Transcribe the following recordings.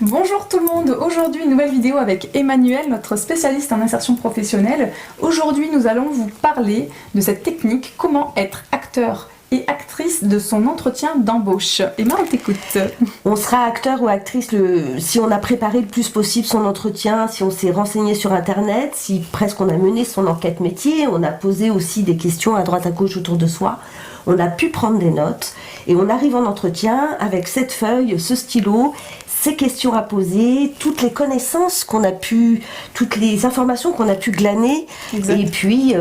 Bonjour tout le monde, aujourd'hui une nouvelle vidéo avec Emmanuel, notre spécialiste en insertion professionnelle. Aujourd'hui nous allons vous parler de cette technique, comment être acteur et actrice de son entretien d'embauche. Emma, on t'écoute. On sera acteur ou actrice si on a préparé le plus possible son entretien, si on s'est renseigné sur internet, si presque on a mené son enquête métier, on a posé aussi des questions à droite à gauche autour de soi, on a pu prendre des notes et on arrive en entretien avec cette feuille, ce stylo, ces questions à poser, toutes les connaissances qu'on a pu, toutes les informations qu'on a pu glaner. Exact. Et puis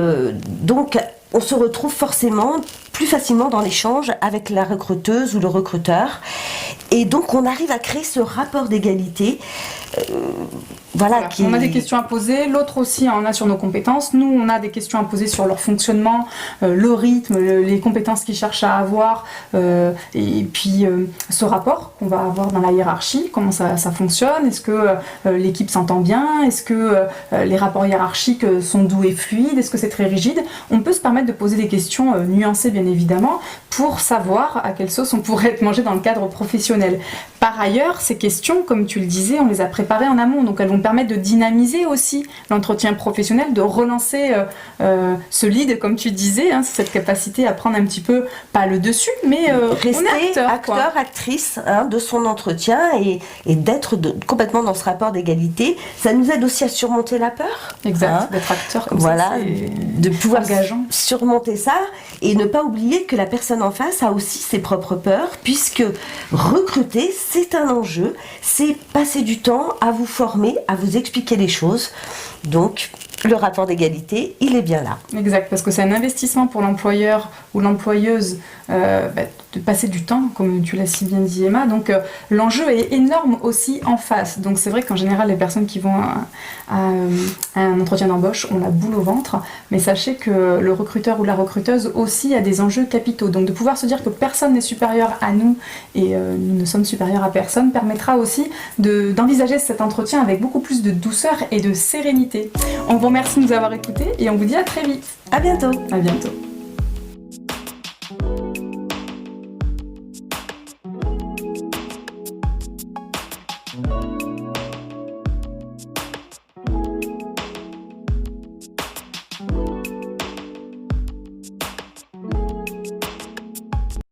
donc on se retrouve forcément plus facilement dans l'échange avec la recruteuse ou le recruteur. Et donc on arrive à créer ce rapport d'égalité. Voilà. On a des questions à poser, l'autre aussi en a sur nos compétences. Nous, on a des questions à poser sur leur fonctionnement, le rythme, les compétences qu'ils cherchent à avoir, et puis ce rapport qu'on va avoir dans la hiérarchie, comment ça fonctionne, est-ce que l'équipe s'entend bien, est-ce que les rapports hiérarchiques sont doux et fluides, est-ce que c'est très rigide. On peut se permettre de poser des questions nuancées, bien évidemment, pour savoir à quelle sauce on pourrait être mangé dans le cadre professionnel. Par ailleurs, ces questions, comme tu le disais, on les a préparées en amont, donc elles vont permettre de dynamiser aussi l'entretien professionnel, de relancer ce lead, comme tu disais, hein, cette capacité à prendre un petit peu, pas le dessus, mais rester acteur, actrice de son entretien et d'être complètement dans ce rapport d'égalité. Ça nous aide aussi à surmonter la peur. Exact, d'être acteur comme voilà, ça, de pouvoir engageant. Surmonter ça et ne pas oublier que la personne en face a aussi ses propres peurs, puisque recruter, c'est un enjeu, c'est passer du temps à vous former, à vous expliquer les choses. Donc le rapport d'égalité, il est bien là. Exact, parce que c'est un investissement pour l'employeur ou l'employeuse de passer du temps, comme tu l'as si bien dit Emma. Donc l'enjeu est énorme aussi en face. Donc c'est vrai qu'en général, les personnes qui vont à un entretien d'embauche ont la boule au ventre, mais sachez que le recruteur ou la recruteuse aussi a des enjeux capitaux. Donc de pouvoir se dire que personne n'est supérieur à nous et nous ne sommes supérieurs à personne permettra aussi d'envisager cet entretien avec beaucoup plus de douceur et de sérénité. On vous remercie de nous avoir écoutés et on vous dit à très vite. À bientôt. À bientôt.